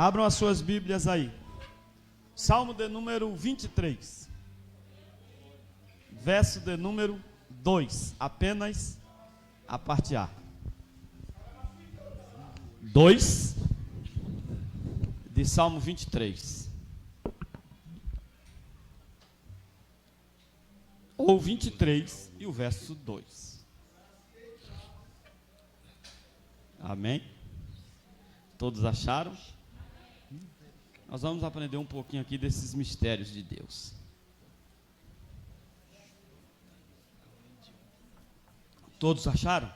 Abram as suas Bíblias aí. Salmo de número 23. Verso de número 2. Apenas a parte A. 2 de Salmo 23. Ou 23 e o verso 2. Amém? Todos acharam? Nós vamos aprender um pouquinho aqui desses mistérios de Deus. Todos acharam?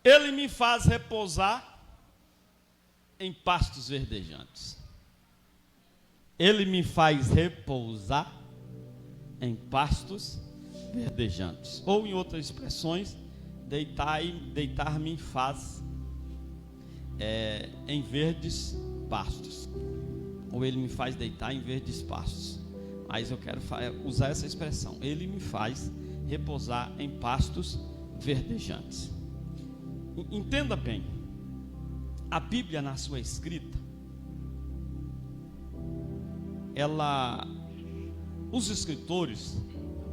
Ele me faz repousar em pastos verdejantes. Ele me faz repousar em pastos verdejantes. Ou em outras expressões, deitar-me faz em verdes pastos. Ou ele me faz deitar em verdes pastos. Mas eu quero usar essa expressão. Ele me faz repousar em pastos verdejantes. Entenda bem. A Bíblia, na sua escrita, os escritores,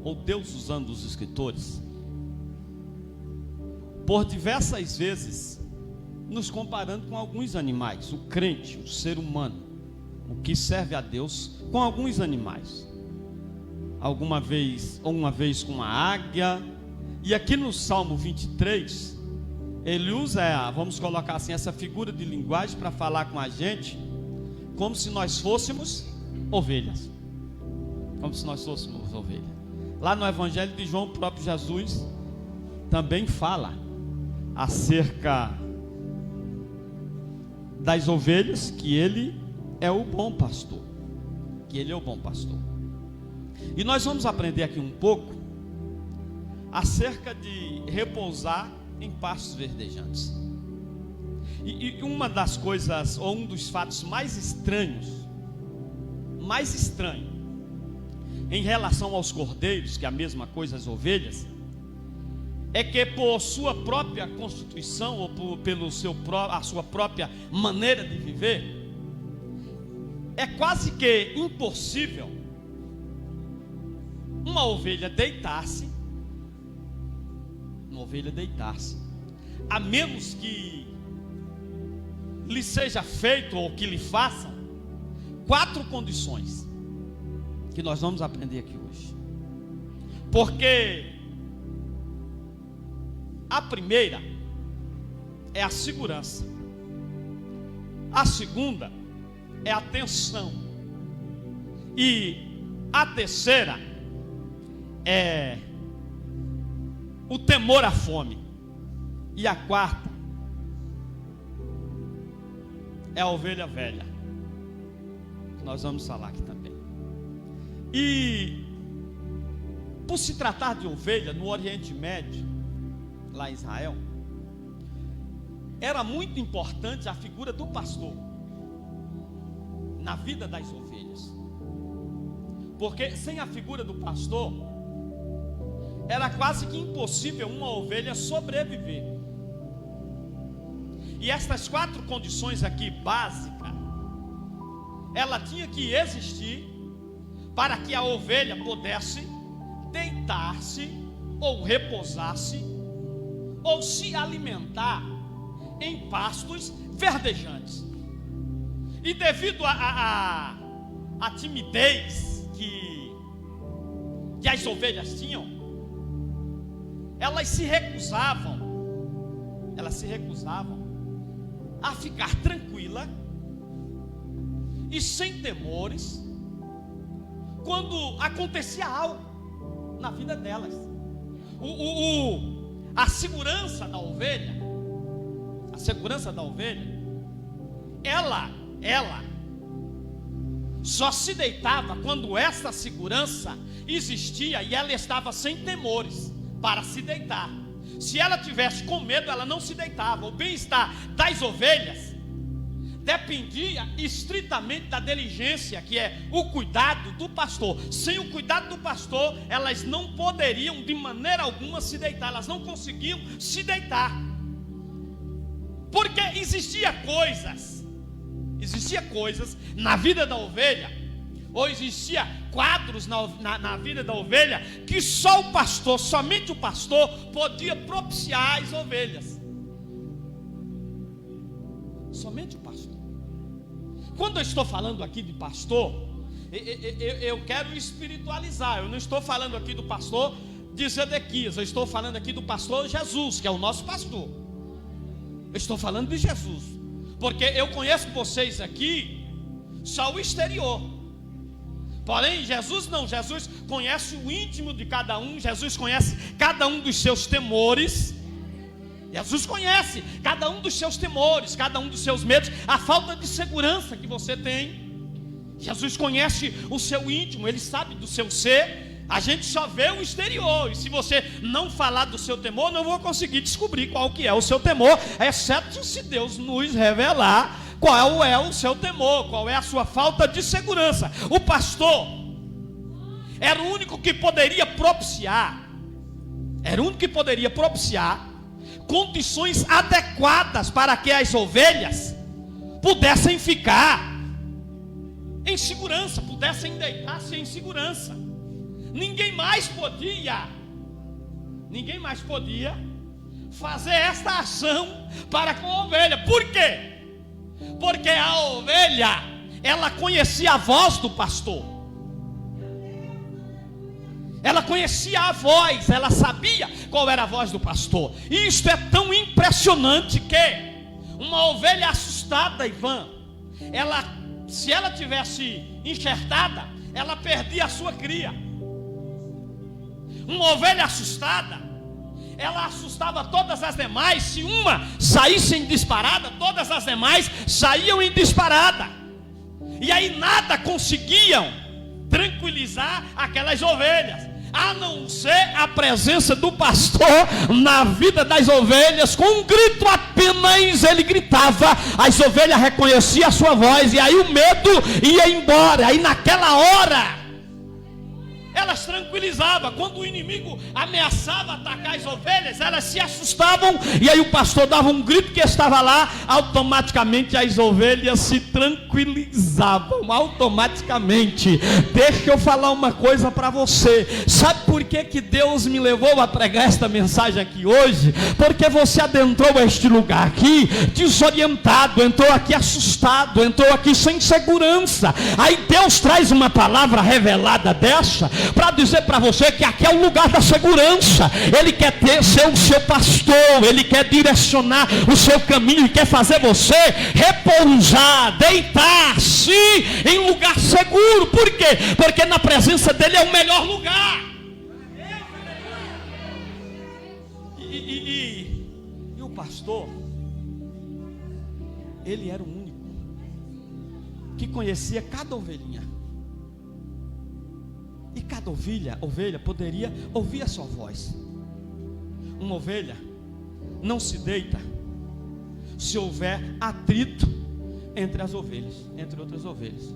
ou Deus usando os escritores, por diversas vezes, nos comparando com alguns animais, o crente, o ser humano, o que serve a Deus, com alguns animais. Uma vez com uma águia. E aqui no Salmo 23, ele usa, vamos colocar assim, essa figura de linguagem para falar com a gente, como se nós fôssemos ovelhas. Como se nós fôssemos ovelhas. Lá no Evangelho de João, o próprio Jesus também fala acerca das ovelhas, que ele é o bom pastor. Que ele é o bom pastor. E nós vamos aprender aqui um pouco acerca de repousar em pastos verdejantes. E uma das coisas, ou um dos fatos mais estranho em relação aos cordeiros, que é a mesma coisa as ovelhas, é que por sua própria constituição, ou pela sua própria maneira de viver, é quase que impossível uma ovelha deitar-se, a menos que lhe seja feito, ou que lhe façam 4 condições, que nós vamos aprender aqui hoje. Porque a primeira é a segurança, a segunda é a tensão, e a terceira é o temor à fome, e a quarta é a ovelha velha, que nós vamos falar aqui também. E por se tratar de ovelha, no Oriente Médio, lá em Israel, era muito importante a figura do pastor na vida das ovelhas, porque sem a figura do pastor era quase que impossível uma ovelha sobreviver. E estas 4 condições aqui básicas, ela tinha que existir para que a ovelha pudesse deitar-se, ou repousar-se, ou se alimentar em pastos verdejantes. E devido à timidez que as ovelhas tinham, elas se recusavam a ficar tranquila e sem temores quando acontecia algo na vida delas. A segurança da ovelha, ela só se deitava quando essa segurança existia e ela estava sem temores para se deitar. Se ela tivesse com medo, ela não se deitava. O bem-estar das ovelhas dependia estritamente da diligência, que é o cuidado do pastor. Sem o cuidado do pastor, elas não poderiam de maneira alguma se deitar, elas não conseguiam se deitar, porque existiam coisas Existia coisas na vida da ovelha, ou existia quadros na vida da ovelha, que só o pastor, somente o pastor, podia propiciar as ovelhas. Somente o pastor. Quando eu estou falando aqui de pastor, eu quero espiritualizar. Eu não estou falando aqui do pastor de Zedequias, eu estou falando aqui do pastor Jesus, que é o nosso pastor. Eu estou falando de Jesus, porque eu conheço vocês aqui só o exterior. Porém, Jesus não, Jesus conhece o íntimo de cada um, Jesus conhece cada um dos seus temores. Jesus conhece cada um dos seus temores, cada um dos seus medos, a falta de segurança que você tem. Jesus conhece o seu íntimo, Ele sabe do seu ser. A gente só vê o exterior, e se você não falar do seu temor, não vou conseguir descobrir qual que é o seu temor, exceto se Deus nos revelar qual é o seu temor, qual é a sua falta de segurança. O pastor era o único que poderia propiciar, condições adequadas para que as ovelhas pudessem ficar em segurança, pudessem deitar-se em segurança. Ninguém mais podia fazer esta ação para com a ovelha. Por quê? Porque a ovelha, ela conhecia a voz do pastor. Ela conhecia a voz, ela sabia qual era a voz do pastor. E isto é tão impressionante que uma ovelha assustada, Ivan, se ela tivesse enxertada, ela perdia a sua cria. Uma ovelha assustada, ela assustava todas as demais. Se uma saísse em disparada, todas as demais saíam em disparada. E aí nada conseguiam tranquilizar aquelas ovelhas, a não ser a presença do pastor na vida das ovelhas. Com um grito apenas ele gritava, as ovelhas reconheciam a sua voz, e aí o medo ia embora. Aí naquela hora elas tranquilizavam. Quando o inimigo ameaçava atacar as ovelhas, elas se assustavam, e aí o pastor dava um grito que estava lá, automaticamente as ovelhas se tranquilizavam, automaticamente. Deixa eu falar uma coisa para você. Sabe por que Deus me levou a pregar esta mensagem aqui hoje? Porque você adentrou este lugar aqui desorientado, entrou aqui assustado, entrou aqui sem segurança. Aí Deus traz uma palavra revelada dessa para dizer para você que aqui é o lugar da segurança. Ele quer ser o seu pastor, Ele quer direcionar o seu caminho e quer fazer você repousar, deitar-se em lugar seguro. Por quê? Porque na presença dEle é o melhor lugar. E o pastor, ele era o único que conhecia cada ovelhinha. E cada ovelha poderia ouvir a sua voz. Uma ovelha não se deita se houver atrito entre as ovelhas, entre outras ovelhas.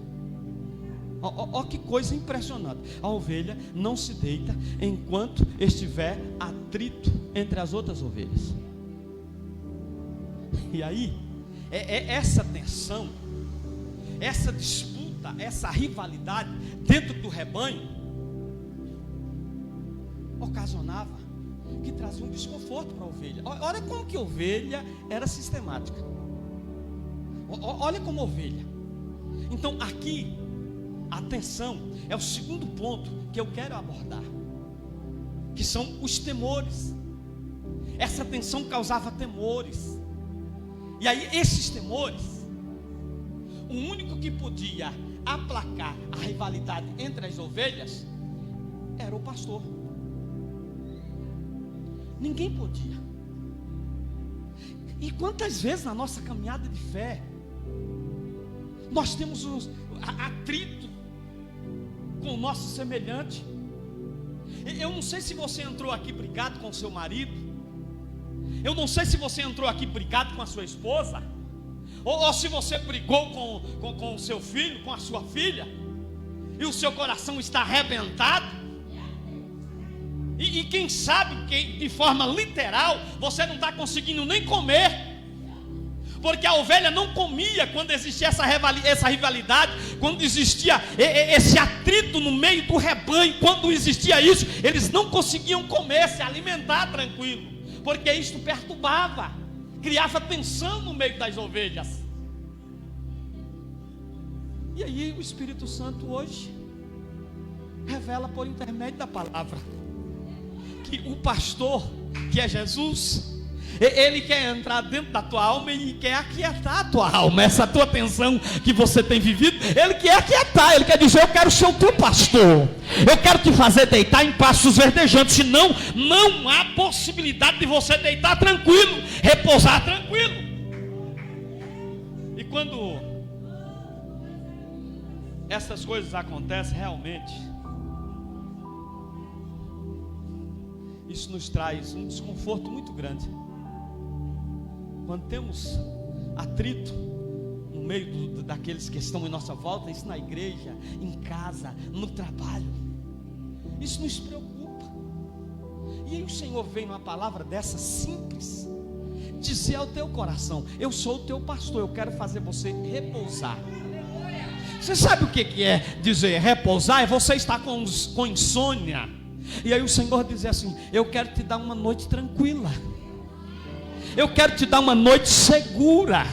Ó que coisa impressionante. A ovelha não se deita enquanto estiver atrito entre as outras ovelhas. E aí, essa tensão, essa disputa, essa rivalidade dentro do rebanho ocasionava que trazia um desconforto para a ovelha. Olha como que a ovelha era sistemática. Olha como a ovelha. Então aqui, atenção, é o segundo ponto que eu quero abordar, que são os temores. Essa tensão causava temores. E aí esses temores, o único que podia aplacar a rivalidade entre as ovelhas era o pastor. Ninguém podia. E quantas vezes na nossa caminhada de fé nós temos atrito com o nosso semelhante? Eu não sei se você entrou aqui brigado com seu marido, eu não sei se você entrou aqui brigado com a sua esposa, ou se você brigou com o seu filho, com a sua filha, e o seu coração está arrebentado. E quem sabe que de forma literal você não está conseguindo nem comer, Porque a ovelha não comia quando existia essa rivalidade, quando existia esse atrito no meio do rebanho. Quando existia isso, eles não conseguiam comer, se alimentar tranquilo, porque isto perturbava, criava tensão no meio das ovelhas. E aí o Espírito Santo hoje revela por intermédio da palavra que o pastor, que é Jesus, ele quer entrar dentro da tua alma e quer aquietar a tua alma. Essa tua tensão que você tem vivido, ele quer aquietar. Ele quer dizer: eu quero ser o teu pastor, eu quero te fazer deitar em pastos verdejantes. Senão não há possibilidade de você deitar tranquilo, repousar tranquilo. E quando essas coisas acontecem, realmente isso nos traz um desconforto muito grande. Quando temos atrito no meio daqueles que estão em nossa volta, isso na igreja, em casa, no trabalho, isso nos preocupa. E aí o Senhor vem numa palavra dessa simples, dizer ao teu coração: eu sou o teu pastor, eu quero fazer você repousar. Você sabe o que é dizer repousar? É você estar com insônia. E aí o Senhor diz assim: eu quero te dar uma noite tranquila, eu quero te dar uma noite segura.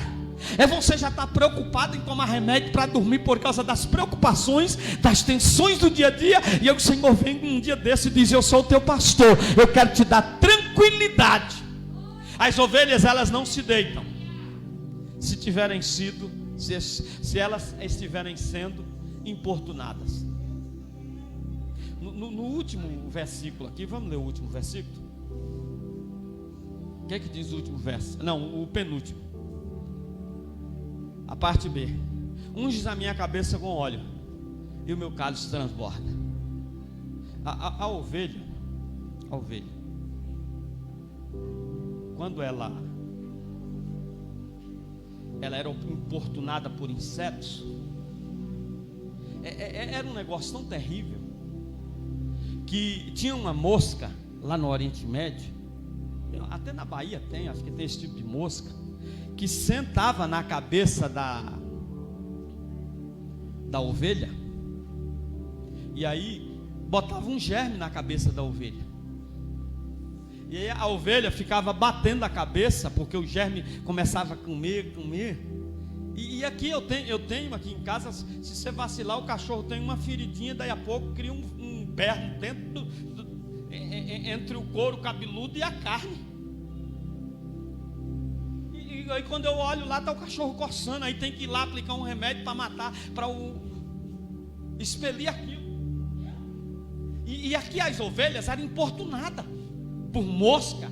É você já estar preocupado em tomar remédio para dormir por causa das preocupações, das tensões do dia a dia. E aí o Senhor vem um dia desse e diz: eu sou o teu pastor, eu quero te dar tranquilidade. As ovelhas, elas não se deitam se elas estiverem sendo importunadas. No último versículo aqui, vamos ler o último versículo. O que é que diz o último verso? Não, o penúltimo. A parte B: unges a minha cabeça com óleo e o meu cálice transborda. A ovelha, quando ela era importunada por insetos, era um negócio tão terrível, que tinha uma mosca lá no Oriente Médio, até na Bahia tem, acho que tem esse tipo de mosca, que sentava na cabeça da ovelha, e aí botava um germe na cabeça da ovelha, e aí a ovelha ficava batendo a cabeça, porque o germe começava a comer. E aqui eu tenho aqui em casa, se você vacilar, o cachorro tem uma feridinha, daí a pouco cria um berro dentro entre o couro cabeludo e a carne. E aí quando eu olho lá, está o cachorro coçando, aí tem que ir lá aplicar um remédio para matar, para expelir aquilo. E aqui as ovelhas eram importunadas por mosca,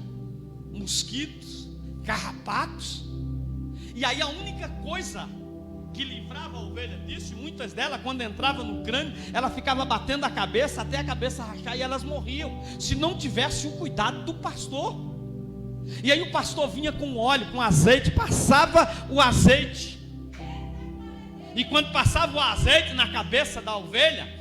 mosquitos, carrapatos. E aí a única coisa que livrava a ovelha disso, muitas delas, quando entrava no crânio, ela ficava batendo a cabeça até a cabeça rachar e elas morriam, se não tivesse o cuidado do pastor. E aí o pastor vinha com óleo, com azeite, passava o azeite, e quando passava o azeite na cabeça da ovelha,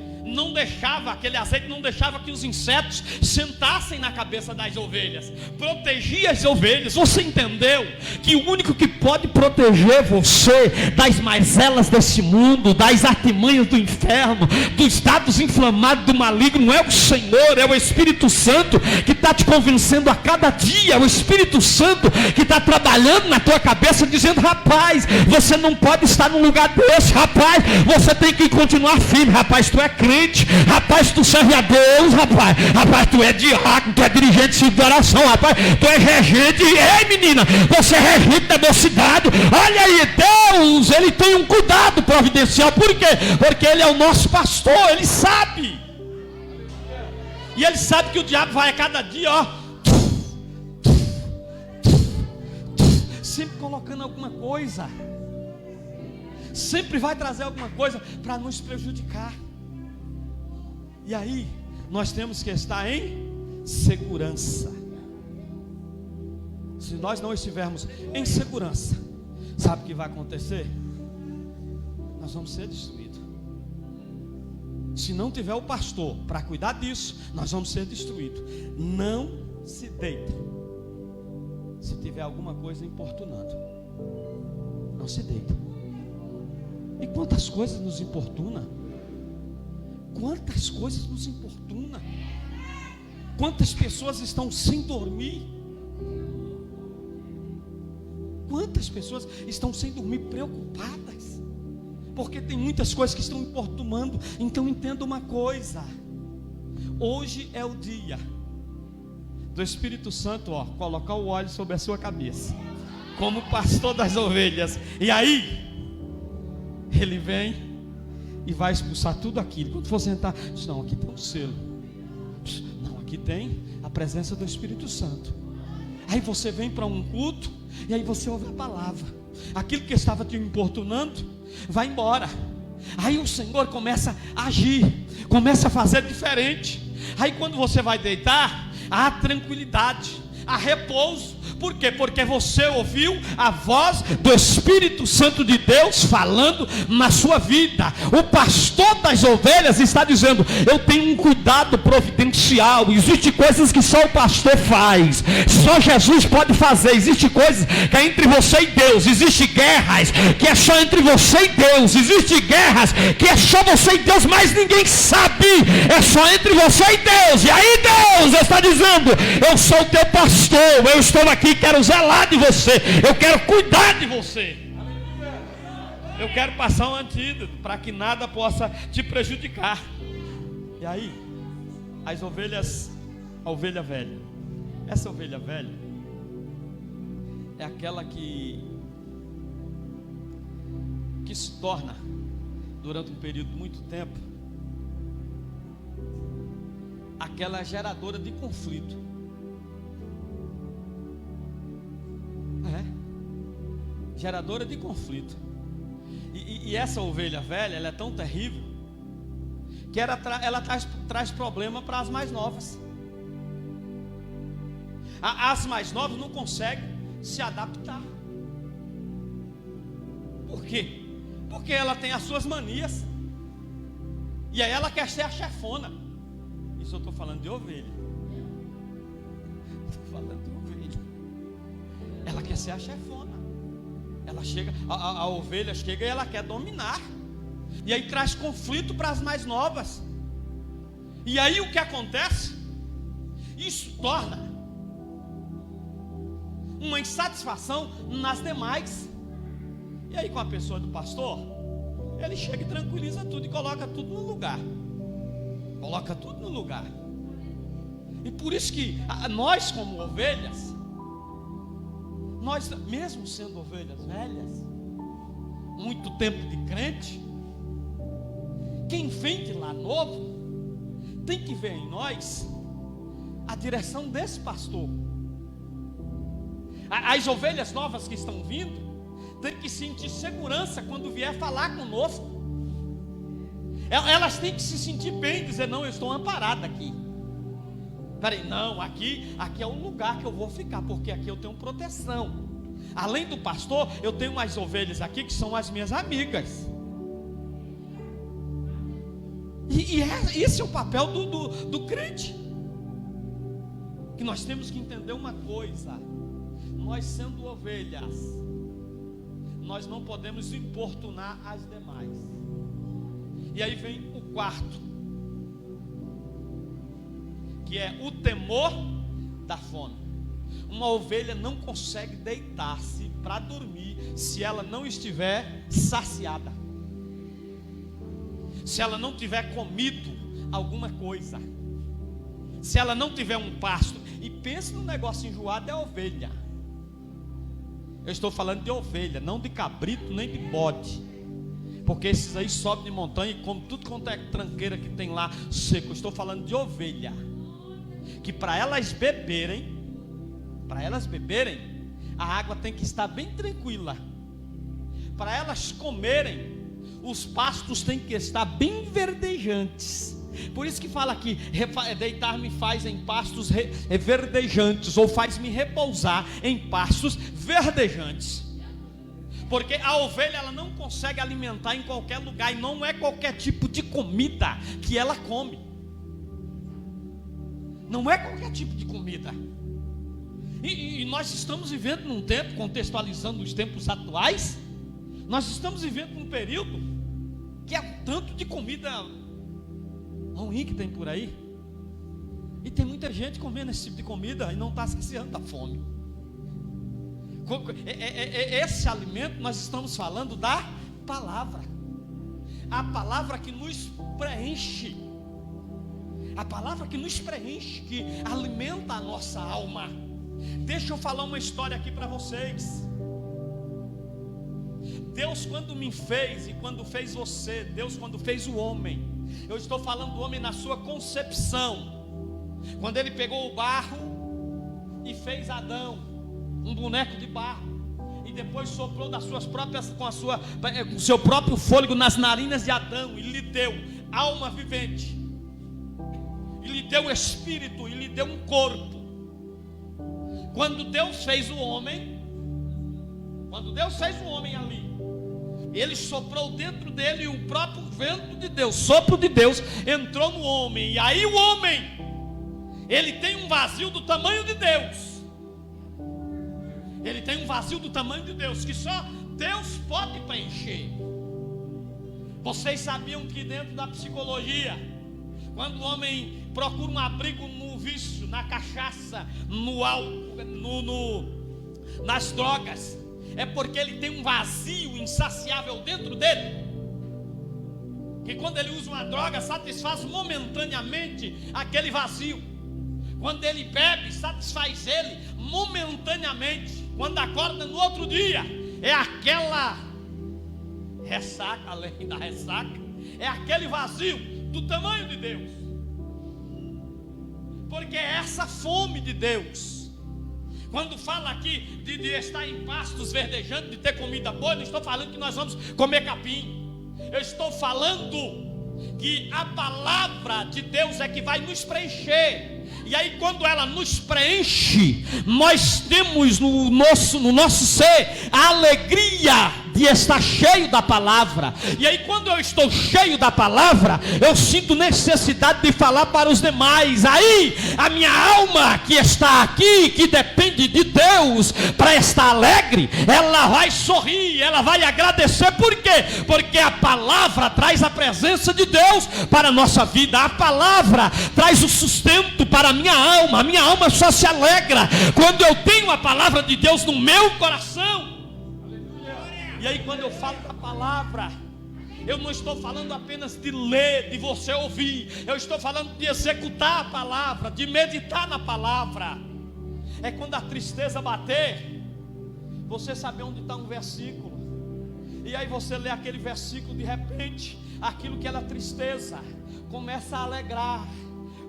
aquele azeite não deixava que os insetos sentassem na cabeça das ovelhas, protegia as ovelhas. Você entendeu que o único que pode proteger você das mazelas desse mundo, das artimanhas do inferno, dos dados inflamados do maligno, é o Senhor, é o Espírito Santo que está te convencendo a cada dia, é o Espírito Santo que está trabalhando na tua cabeça, dizendo: rapaz, você não pode estar num lugar desse, rapaz, você tem que continuar firme, rapaz, tu é crente, rapaz, tu serve a Deus, rapaz, tu é diácono, tu é dirigente de oração, rapaz, tu é regente. Ei, menina, você é regente da mocidade. Olha aí, Deus, ele tem um cuidado providencial. Por quê? Porque ele é o nosso pastor, ele sabe. E ele sabe que o diabo vai a cada dia, sempre colocando alguma coisa, sempre vai trazer alguma coisa para nos prejudicar. E aí, nós temos que estar em segurança. Se nós não estivermos em segurança, sabe o que vai acontecer? Nós vamos ser destruídos. Se não tiver o pastor para cuidar disso, nós vamos ser destruídos. Não se deita se tiver alguma coisa importunando. não se deita. E quantas coisas nos importuna? Quantas coisas nos importuna? Quantas pessoas estão sem dormir? Quantas pessoas estão sem dormir preocupadas? Porque tem muitas coisas que estão importunando. Então entenda uma coisa: hoje é o dia do Espírito Santo, colocar o óleo sobre a sua cabeça, como pastor das ovelhas. E aí ele vem e vai expulsar tudo aquilo. Quando for sentar, diz: não, aqui tem um selo. Não, aqui tem a presença do Espírito Santo. Aí você vem para um culto e aí você ouve a palavra. Aquilo que estava te importunando vai embora. Aí o Senhor começa a agir, começa a fazer diferente. Aí quando você vai deitar, há tranquilidade, há repouso. Por quê? Porque você ouviu a voz do Espírito Santo de Deus falando na sua vida. O pastor das ovelhas está dizendo: eu tenho um cuidado providencial. Existem coisas que só o pastor faz, só Jesus pode fazer. Existem coisas que é entre você e Deus. Existem guerras que é só entre você e Deus. Existem guerras que é só você e Deus, mas ninguém sabe. É só entre você e Deus. E aí Deus está dizendo: eu sou o teu pastor, eu estou aqui, quero zelar de você, eu quero cuidar de você, eu quero passar um antídoto para que nada possa te prejudicar. E aí, as ovelhas, a ovelha velha, essa ovelha velha é aquela que se torna, durante um período de muito tempo, aquela geradora de conflito. Geradora de conflito. E essa ovelha velha, ela é tão terrível que ela traz problema para as mais novas. As mais novas não conseguem se adaptar. Por quê? Porque ela tem as suas manias. E aí ela quer ser a chefona. Isso eu estou falando de ovelha. Estou falando de ovelha. Ela quer ser a chefona. Ela chega, a ovelha chega e ela quer dominar. E aí traz conflito para as mais novas. E aí o que acontece? Isso torna uma insatisfação nas demais. E aí com a pessoa do pastor, ele chega e tranquiliza tudo e coloca tudo no lugar. Coloca tudo no lugar. E por isso que nós, como ovelhas, nós, mesmo sendo ovelhas velhas, muito tempo de crente, quem vem de lá novo tem que ver em nós a direção desse pastor. As ovelhas novas que estão vindo tem que sentir segurança quando vier falar conosco. Elas têm que se sentir bem, dizer: não, eu estou amparada aqui. Peraí, não, aqui é o lugar que eu vou ficar, porque aqui eu tenho proteção. Além do pastor, eu tenho mais ovelhas aqui que são as minhas amigas. Esse é o papel do crente. Que nós temos que entender uma coisa: nós, sendo ovelhas, nós não podemos importunar as demais. E aí vem o quarto, que é o temor da fome. Uma ovelha não consegue deitar-se para dormir se ela não estiver saciada, se ela não tiver comido alguma coisa, se ela não tiver um pasto. E pense no negócio enjoado, é ovelha. Eu estou falando de ovelha, não de cabrito nem de bode, porque esses aí sobem de montanha e comem tudo quanto é tranqueira que tem lá seco. Eu estou falando de ovelha, que para elas beberem, a água tem que estar bem tranquila. Para elas comerem, os pastos têm que estar bem verdejantes. Por isso que fala aqui: deitar-me faz em pastos verdejantes, ou faz-me repousar em pastos verdejantes. Porque a ovelha, ela não consegue alimentar em qualquer lugar, e não é qualquer tipo de comida que ela come. Não é qualquer tipo de comida. E nós estamos vivendo num tempo, contextualizando os tempos atuais, Nós estamos vivendo um período que é um tanto de comida ruim que tem por aí. E tem muita gente comendo esse tipo de comida e não está saciando da fome. Esse alimento, nós estamos falando da palavra. A palavra que nos preenche. A palavra que nos preenche, que alimenta a nossa alma. Deixa eu falar uma história aqui para vocês. Deus, quando me fez e quando fez você, Deus quando fez o homem, eu estou falando do homem na sua concepção. Quando ele pegou o barro e fez Adão, um boneco de barro, e depois soprou das suas próprias, com o seu próprio fôlego nas narinas de Adão, e lhe deu alma vivente, e lhe deu espírito, e lhe deu um corpo. Quando Deus fez o homem ali, Ele soprou dentro dele, e o próprio vento de Deus, sopro de Deus, entrou no homem. E aí o homem, ele tem um vazio do tamanho de Deus. Ele tem um vazio do tamanho de Deus, que só Deus pode preencher. Vocês sabiam que dentro da psicologia, quando o homem procura um abrigo no vício, na cachaça, no álcool, nas drogas, é porque ele tem um vazio insaciável dentro dele. Que quando ele usa uma droga, satisfaz momentaneamente aquele vazio. Quando ele bebe, satisfaz ele momentaneamente. Quando acorda no outro dia, é aquela ressaca, além da ressaca, é aquele vazio do tamanho de Deus. Porque é essa fome de Deus. Quando fala aqui de estar em pastos verdejantes, de ter comida boa, eu não estou falando que nós vamos comer capim. Eu estou falando que a palavra de Deus é que vai nos preencher. E aí quando ela nos preenche, nós temos no nosso ser a alegria de estar cheio da palavra. E aí quando eu estou cheio da palavra, eu sinto necessidade de falar para os demais. Aí a minha alma que está aqui, que depende de Deus para estar alegre, ela vai sorrir, ela vai agradecer. Por quê? Porque a palavra traz a presença de Deus para a nossa vida. A palavra traz o sustento para a minha alma só se alegra quando eu tenho a palavra de Deus no meu coração. E aí quando eu falo da palavra, eu não estou falando apenas de ler, de você ouvir. Eu estou falando de executar a palavra, de meditar na palavra. É quando a tristeza bater, você saber onde está um versículo, e aí você lê aquele versículo, de repente aquilo que era tristeza começa a alegrar,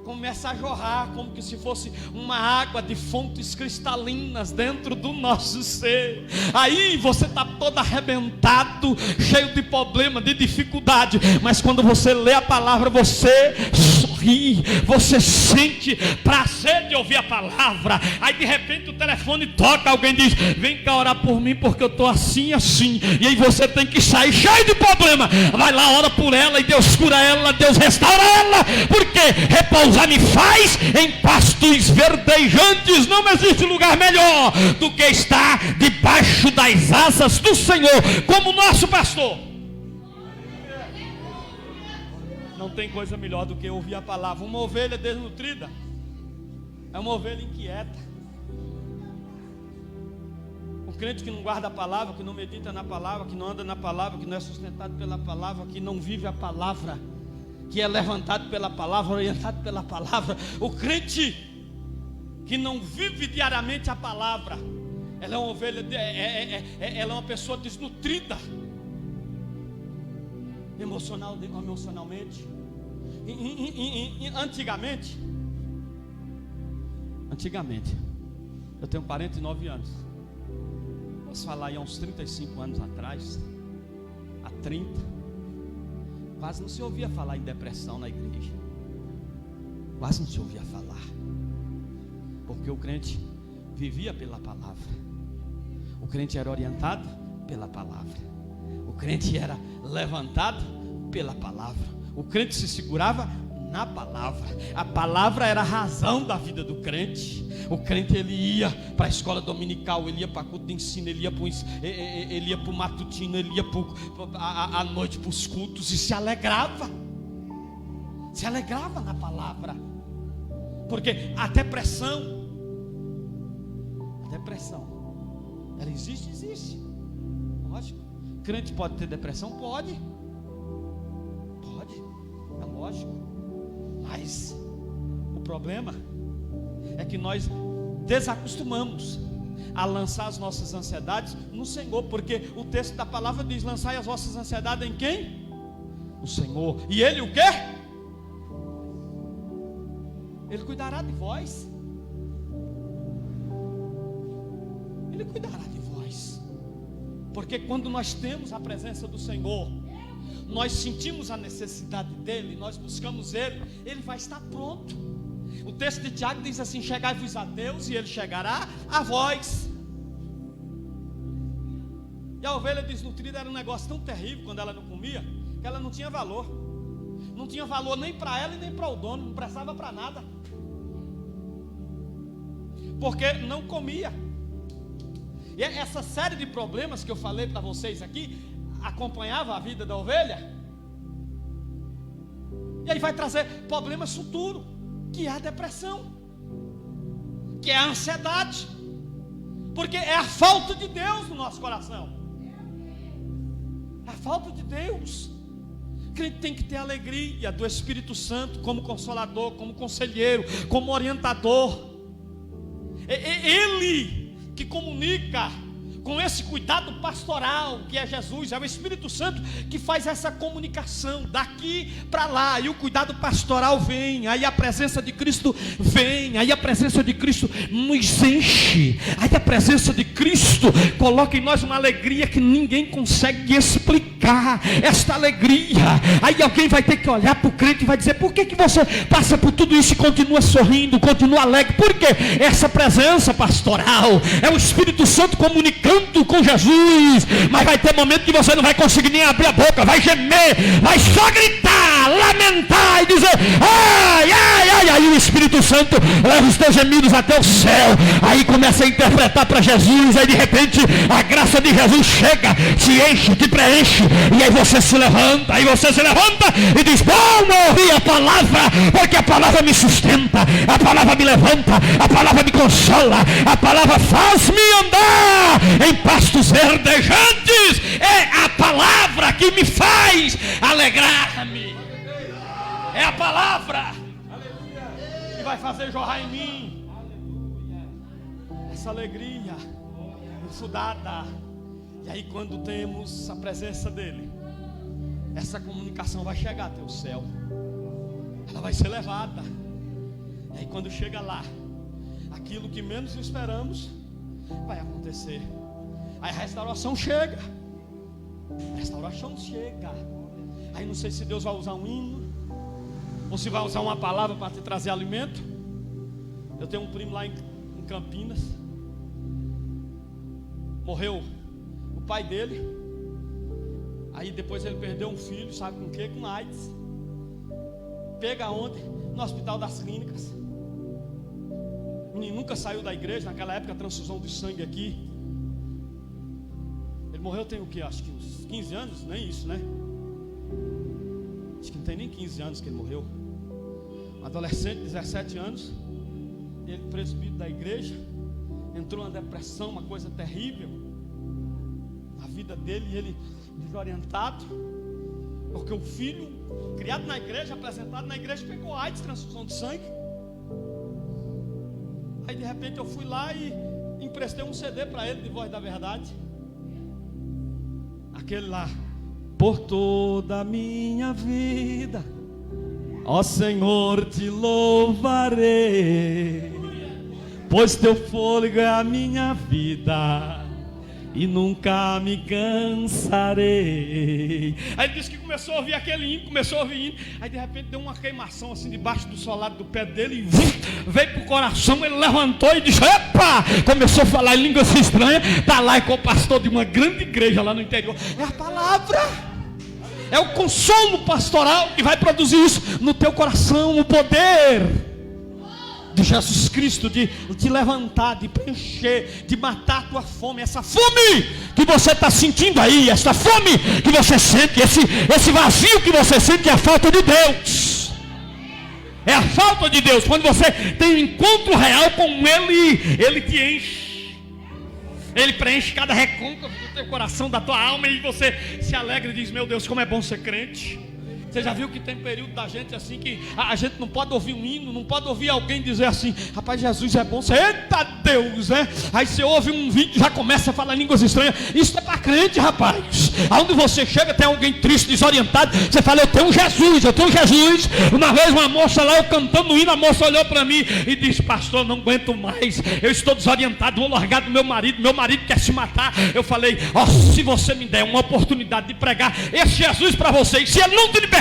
começa a jorrar, como que se fosse uma água de fontes cristalinas dentro do nosso ser. Aí você está todo arrebentado, cheio de problema, de dificuldade, mas quando você lê a palavra, você sorri, você sente prazer de ouvir a palavra. Aí de repente o telefone toca, alguém diz: vem cá orar por mim porque eu estou assim, assim. E aí você tem que sair cheio de problema, vai lá, ora por ela, e Deus cura ela, Deus restaura ela. Porque repousar me faz em pastos verdejantes. Não existe lugar melhor do que estar debaixo das asas do Senhor, como nosso pastor. Não tem coisa melhor do que ouvir a palavra. Uma ovelha desnutrida é uma ovelha inquieta. Um crente que não guarda a palavra, que não medita na palavra, que não anda na palavra, que não é sustentado pela palavra, que não vive a palavra, que é levantado pela palavra, orientado pela palavra. O crente que não vive diariamente a palavra, ela é uma ovelha, ela é uma pessoa desnutrida emocionalmente. Antigamente, eu tenho 49 anos, posso falar aí há uns 35 anos atrás, há 30, quase não se ouvia falar em depressão na igreja. Quase não se ouvia falar. Porque o crente vivia pela palavra. O crente era orientado pela palavra. O crente era levantado pela palavra. O crente se segurava Na palavra. A palavra era a razão da vida do crente. O crente, ele ia para a escola dominical, ele ia para culto de ensino, ele ia para o matutino, ele ia à noite para os cultos e se alegrava na palavra. Porque a depressão, ela existe. Lógico. Crente pode ter depressão? Pode, é lógico. Mas o problema é que nós desacostumamos a lançar as nossas ansiedades no Senhor, porque o texto da palavra diz: lançai as vossas ansiedades em quem? No Senhor. E Ele o quê? Ele cuidará de vós. Ele cuidará de vós. Porque quando nós temos a presença do Senhor, nós sentimos a necessidade dEle, nós buscamos Ele, Ele vai estar pronto. O texto de Tiago diz assim: chegai-vos a Deus e Ele chegará a vós. E a ovelha desnutrida era um negócio tão terrível quando ela não comia, que ela não tinha valor. Não tinha valor nem para ela e nem para o dono, não prestava para nada, porque não comia. E essa série de problemas que eu falei para vocês aqui acompanhava a vida da ovelha. E aí vai trazer problemas futuros, que é a depressão, que é a ansiedade, porque é a falta de Deus no nosso coração. A falta de Deus. O crente tem que ter alegria do Espírito Santo como consolador, como conselheiro, como orientador. Ele que comunica com esse cuidado pastoral que é Jesus, é o Espírito Santo que faz essa comunicação daqui para lá, e o cuidado pastoral vem, aí a presença de Cristo vem, aí a presença de Cristo nos enche, aí a presença de Cristo coloca em nós uma alegria que ninguém consegue explicar, esta alegria. Aí alguém vai ter que olhar para o crente e vai dizer: por que você passa por tudo isso e continua sorrindo, continua alegre? Porque essa presença pastoral é o Espírito Santo comunicando com Jesus. Mas vai ter momento que você não vai conseguir nem abrir a boca, vai gemer, vai só gritar, lamentar e dizer: ai, ai, ai. Aí o Espírito Santo leva os teus gemidos até o céu, aí começa a interpretar para Jesus, aí de repente a graça de Jesus chega, te enche, te preenche, e aí você se levanta, e diz: bom, ouvi a palavra, porque a palavra me sustenta, a palavra me levanta, a palavra me consola, a palavra faz-me andar em pastos verdejantes. É a palavra que me faz alegrar-me. É a palavra que vai fazer jorrar em mim essa alegria infundada. E aí, quando temos a presença dele, essa comunicação vai chegar até o céu, ela vai ser levada. E aí, quando chega lá, aquilo que menos esperamos vai acontecer. Aí a restauração chega. Aí não sei se Deus vai usar um hino, ou se vai usar uma palavra para te trazer alimento. Eu tenho um primo lá em Campinas. Morreu o pai dele. Aí depois ele perdeu um filho, sabe com o quê? Com AIDS. Pega ontem no Hospital das Clínicas. O menino nunca saiu da igreja. Naquela época, a transfusão de sangue aqui. Ele morreu tem o que? Acho que uns 15 anos, nem isso, né? Acho que não tem nem 15 anos que ele morreu. Um adolescente, 17 anos. Ele, presbítero da igreja, entrou na depressão, uma coisa terrível na vida dele, e ele desorientado, porque o filho, criado na igreja, apresentado na igreja, pegou AIDS, transfusão de sangue. Aí de repente eu fui lá e emprestei um CD para ele de Voz da Verdade. Aquele lá: por toda a minha vida, ó Senhor, te louvarei, pois teu fôlego é a minha vida e nunca me cansarei. Aí ele disse que começou a ouvir aquele hino, aí de repente deu uma queimação assim debaixo do solado do pé dele, e veio pro coração. Ele levantou e disse: epa! Começou a falar em línguas estranhas. Está lá com o pastor de uma grande igreja lá no interior. É a palavra. É o consolo pastoral que vai produzir isso no teu coração. O poder de Jesus Cristo de te levantar, de preencher, de matar a tua fome. Essa fome que você está sentindo aí, essa fome que você sente, esse vazio que você sente, é a falta de Deus. É a falta de Deus. Quando você tem um encontro real com Ele, Ele te enche. Ele preenche cada recôncavo do teu coração, da tua alma, e você se alegra e diz: meu Deus, como é bom ser crente. Você já viu que tem período da gente assim que a gente não pode ouvir um hino, não pode ouvir alguém dizer assim: rapaz, Jesus é bom. Você, eita Deus, né? Aí você ouve um vídeo, já começa a falar línguas estranhas. Isso é para crente, rapaz. Aonde você chega, tem alguém triste, desorientado, você fala: eu tenho Jesus, eu tenho Jesus. Uma vez uma moça lá, eu cantando hino, a moça olhou para mim e disse: pastor, não aguento mais, eu estou desorientado, vou largar do meu marido quer se matar. Eu falei: ó, se você me der uma oportunidade de pregar esse Jesus para você, e se ele não te libertar,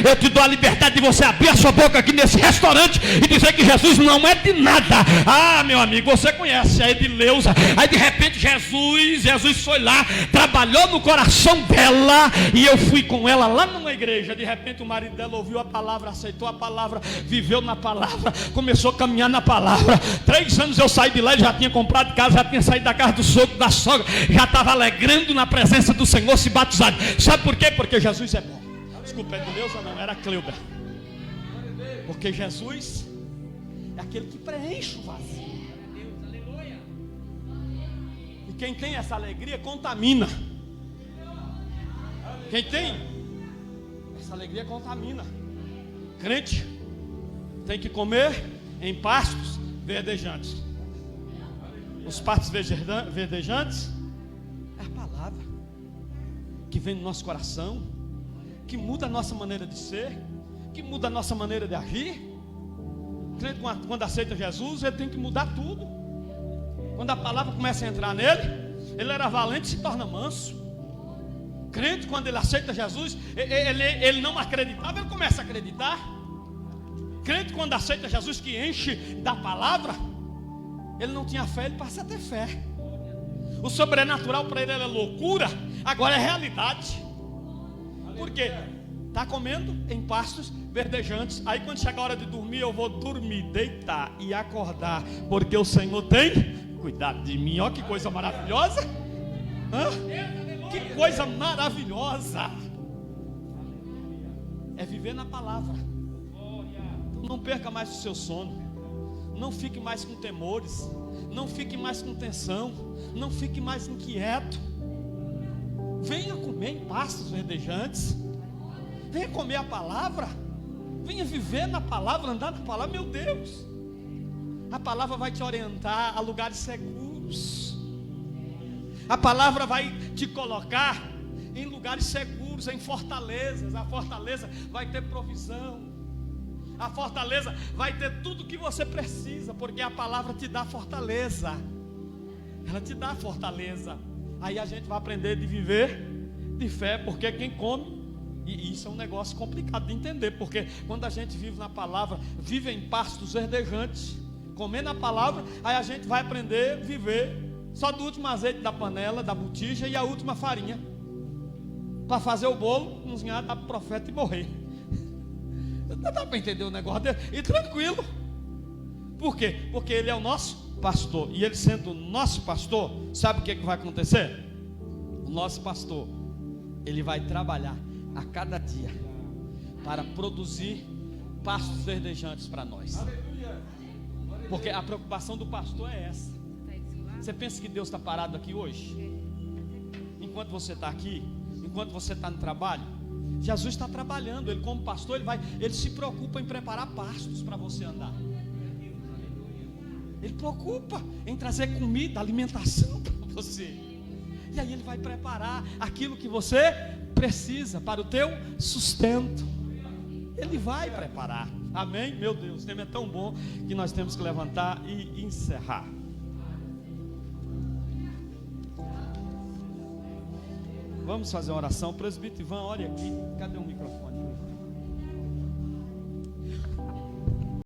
eu te dou a liberdade de você abrir a sua boca aqui nesse restaurante e dizer que Jesus não é de nada. Ah, meu amigo, você conhece a Edileuza. Aí de repente Jesus foi lá, trabalhou no coração dela, e eu fui com ela lá numa igreja. De repente o marido dela ouviu a palavra, aceitou a palavra, viveu na palavra, começou a caminhar na palavra. 3 anos eu saí de lá, já tinha comprado casa, já tinha saído da casa do sogro, da sogra, já estava alegrando na presença do Senhor, se batizado. Sabe por quê? Porque Jesus é bom. Desculpa, é de Deus ou não? Era Cleuber. Porque Jesus é aquele que preenche o vazio. E quem tem essa alegria contamina. Quem tem essa alegria contamina. Crente tem que comer em pastos verdejantes. Os pastos verdejantes é a palavra que vem no nosso coração, que muda a nossa maneira de ser, que muda a nossa maneira de agir. Crente, quando aceita Jesus, ele tem que mudar tudo. Quando a palavra começa a entrar nele, ele era valente e se torna manso. Crente, quando ele aceita Jesus, ele não acreditava, ele começa a acreditar. Crente, quando aceita Jesus, que enche da palavra, ele não tinha fé, ele passa a ter fé. O sobrenatural para ele era loucura, agora é realidade. Por quê? Está comendo em pastos verdejantes. Aí quando chega a hora de dormir, eu vou dormir, deitar e acordar, porque o Senhor tem cuidado de mim. Olha que coisa maravilhosa. Que coisa maravilhosa é viver na palavra. Não perca mais o seu sono. Não fique mais com temores. Não fique mais com tensão. Não fique mais inquieto. Venha comer em pastos verdejantes. Venha comer a palavra. Venha viver na palavra, andar na palavra. Meu Deus, a palavra vai te orientar a lugares seguros. A palavra vai te colocar em lugares seguros, em fortalezas. A fortaleza vai ter provisão. A fortaleza vai ter tudo o que você precisa, porque a palavra te dá fortaleza. Ela te dá fortaleza. Aí a gente vai aprender de viver de fé, porque quem come, e isso é um negócio complicado de entender, porque quando a gente vive na palavra, vive em pastos verdejantes, comendo a palavra, aí a gente vai aprender a viver só do último azeite da panela, da botija e a última farinha, para fazer o bolo, cozinhar, dar para o profeta e morrer. Não dá para entender o negócio dele, e tranquilo. Por quê? Porque ele é o nosso pastor, e ele sendo o nosso pastor, sabe o que vai acontecer? O nosso pastor, ele vai trabalhar a cada dia para produzir pastos verdejantes para nós. Porque a preocupação do pastor é essa. Você pensa que Deus está parado aqui hoje? Enquanto você está aqui, enquanto você está no trabalho, Jesus está trabalhando. Ele como pastor, ele se preocupa em preparar pastos para você andar. Ele preocupa em trazer comida, alimentação para você. E aí ele vai preparar aquilo que você precisa para o teu sustento. Ele vai preparar. Amém? Meu Deus, o tema é tão bom que nós temos que levantar e encerrar. Vamos fazer uma oração. Presbítero Ivan, olha aqui. Cadê o microfone?